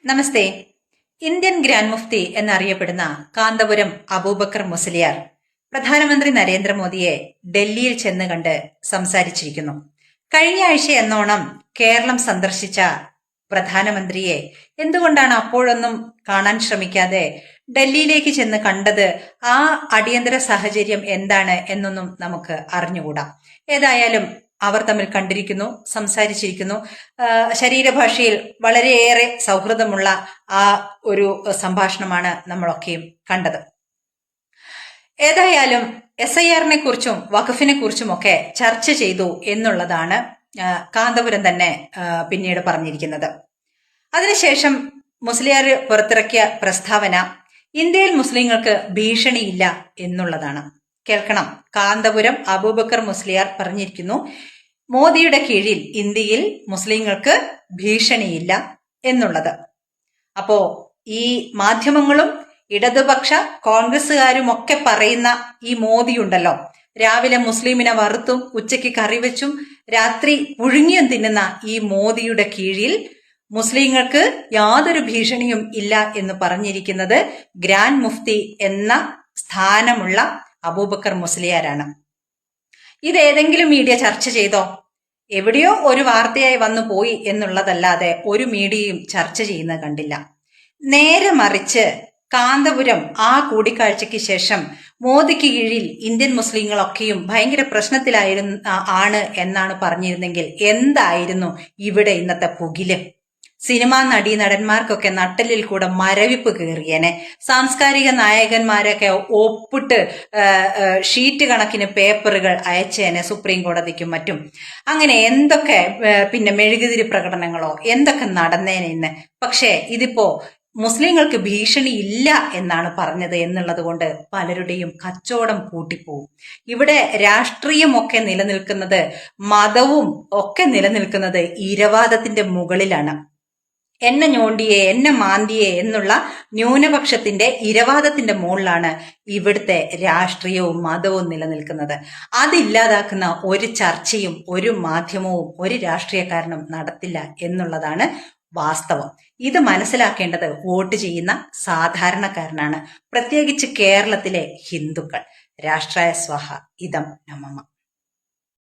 നമസ്തേ. Indian grand Mufti എന്നറിയപ്പെടുന്ന കാന്തപുരം അബൂബക്കർ മുസ്ലിയാർ പ്രധാനമന്ത്രി നരേന്ദ്രമോദിയെ ഡൽഹിയിൽ ചെന്ന് കണ്ട് സംസാരിച്ചിരിക്കുന്നു. കഴിഞ്ഞ ആഴ്ച എന്നോണം കേരളം സന്ദർശിച്ച പ്രധാനമന്ത്രിയെ എന്തുകൊണ്ടാണ് അപ്പോഴൊന്നും കാണാൻ ശ്രമിക്കാതെ ഡൽഹിയിലേക്ക് ചെന്ന് കണ്ടത്? ആ അടിയന്തര സാഹചര്യം എന്താണ് എന്നൊന്നും നമുക്ക് അറിഞ്ഞുകൂടാ. ഏതായാലും അവർ തമ്മിൽ കണ്ടിരിക്കുന്നു, സംസാരിച്ചിരിക്കുന്നു. ശരീരഭാഷയിൽ വളരെയേറെ സൗഹൃദമുള്ള ആ ഒരു സംഭാഷണമാണ് നമ്മളൊക്കെയും കണ്ടത്. ഏതായാലും SIR-നെ കുറിച്ചും വഖഫിനെ കുറിച്ചുമൊക്കെ ചർച്ച ചെയ്തു എന്നുള്ളതാണ് കാന്തപുരം തന്നെ പിന്നീട് പറഞ്ഞിരിക്കുന്നത്. അതിനുശേഷം മുസ്ലിയാർ പുറത്തിറക്കിയ പ്രസ്താവന ഇന്ത്യയിൽ മുസ്ലിങ്ങൾക്ക് ഭീഷണിയില്ല എന്നുള്ളതാണ്. കേൾക്കണം. കാന്തപുരം അബൂബക്കർ മുസ്ലിയാർ പറഞ്ഞിരിക്കുന്നു, മോദിയുടെ കീഴിൽ ഇന്ത്യയിൽ മുസ്ലിങ്ങൾക്ക് ഭീഷണിയില്ല എന്നുള്ളത്. അപ്പോ ഈ മാധ്യമങ്ങളും ഇടതുപക്ഷ കോൺഗ്രസുകാരും ഒക്കെ പറയുന്ന ഈ മോദി ഉണ്ടല്ലോ, രാവിലെ മുസ്ലിമിനെ വറുത്തും ഉച്ചയ്ക്ക് കറിവെച്ചും രാത്രി പുഴുങ്ങിയും തിന്നുന്ന ഈ മോദിയുടെ കീഴിൽ മുസ്ലിങ്ങൾക്ക് യാതൊരു ഭീഷണിയും ഇല്ല എന്ന് പറഞ്ഞിരിക്കുന്നത് ഗ്രാൻഡ് മുഫ്തി എന്ന സ്ഥാനമുള്ള അബൂബക്കർ മുസ്ലിയാരാണ്. ഇത് ഏതെങ്കിലും മീഡിയ ചർച്ച ചെയ്തോ? എവിടെയോ ഒരു വാർത്തയായി വന്നു പോയി എന്നുള്ളതല്ലാതെ ഒരു മീഡിയയും ചർച്ച ചെയ്യുന്നത് കണ്ടില്ല. നേരെ മറിച്ച് കാന്തപുരം ആ കൂടിക്കാഴ്ചയ്ക്ക് ശേഷം മോദിക്ക് കീഴിൽ ഇന്ത്യൻ മുസ്ലിങ്ങളൊക്കെയും ഭയങ്കര പ്രശ്നത്തിലായിരുന്നു എന്നാണ് പറഞ്ഞിരുന്നെങ്കിൽ എന്തായിരുന്നു ഇവിടെ ഇന്നത്തെ പുകില്? സിനിമാ നടന്മാർക്കൊക്കെ നട്ടലിൽ കൂടെ മരവിപ്പ് കയറിയനെ. സാംസ്കാരിക നായകന്മാരൊക്കെ ഒപ്പിട്ട് ഷീറ്റ് കണക്കിന് പേപ്പറുകൾ അയച്ചേനെ സുപ്രീം കോടതിക്കും മറ്റും. അങ്ങനെ എന്തൊക്കെ പിന്നെ മെഴുകുതിരി പ്രകടനങ്ങളോ എന്തൊക്കെ നടന്നേനെ ഇന്ന്. പക്ഷേ ഇതിപ്പോ മുസ്ലിങ്ങൾക്ക് ഭീഷണി ഇല്ല എന്നാണ് പറഞ്ഞത് എന്നുള്ളത് കൊണ്ട് പലരുടെയും കച്ചവടം കൂട്ടിപ്പോവും. ഇവിടെ രാഷ്ട്രീയമൊക്കെ നിലനിൽക്കുന്നത്, മതവും ഒക്കെ നിലനിൽക്കുന്നത് ഇരവാദത്തിന്റെ മുകളിലാണ്. എന്നെ ഞോണ്ടിയെ എന്നെ മാന്തിയെ എന്നുള്ള ന്യൂനപക്ഷത്തിന്റെ ഇരവാദത്തിന്റെ മുകളിലാണ് ഇവിടുത്തെ രാഷ്ട്രീയവും മതവും നിലനിൽക്കുന്നത്. അതില്ലാതാക്കുന്ന ഒരു ചർച്ചയും ഒരു മാധ്യമവും ഒരു രാഷ്ട്രീയക്കാരനും നടത്തില്ല എന്നുള്ളതാണ് വാസ്തവം. ഇത് മനസ്സിലാക്കേണ്ടത് വോട്ട് ചെയ്യുന്ന സാധാരണക്കാരനാണ്, പ്രത്യേകിച്ച് കേരളത്തിലെ ഹിന്ദുക്കൾ. രാഷ്ട്രായ സ്വഹ ഇദം നമമ.